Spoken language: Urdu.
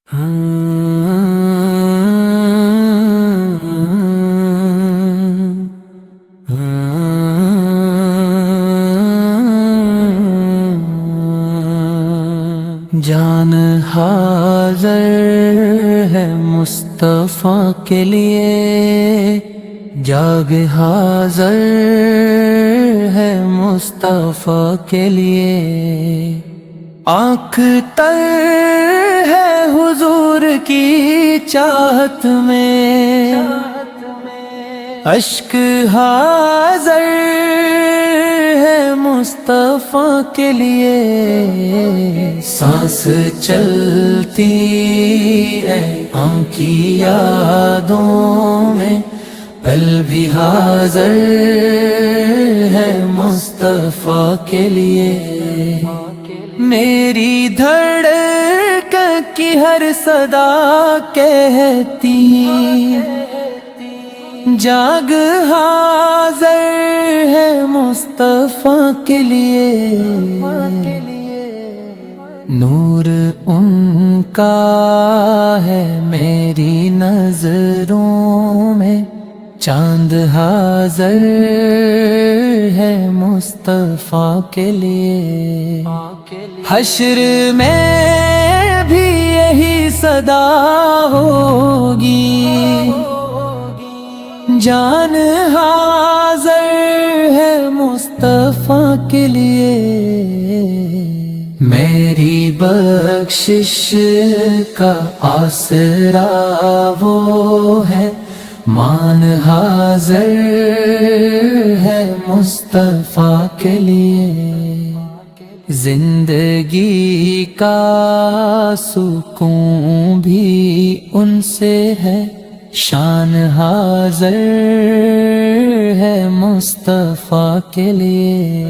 جان حاضر ہے مصطفیٰ کے لیے، جاگ حاضر ہے مصطفیٰ کے لیے، آنکھ تر ہے حضور کی چاہت میں، اشک حاضر ہے مصطفیٰ کے لیے، سانس چلتی ہے آنکھ کی یادوں میں، پل بھی حاضر ہے مصطفیٰ کے لیے، میری دھڑکن کی ہر صدا کہتی جاگ حاضر ہے مصطفیٰ کے لیے، نور ان کا ہے میری نظروں میں، چاند حاضر ہے مصطفیٰ کے لیے، حشر میں بھی یہی صدا ہوگی، جان حاضر ہے مصطفیٰ کے لیے، میری بخشش کا آسرا وہ ہے، مان حاضر ہے مصطفیٰ کے لیے، زندگی کا سکون بھی ان سے ہے، شان حاضر ہے مصطفیٰ کے لیے۔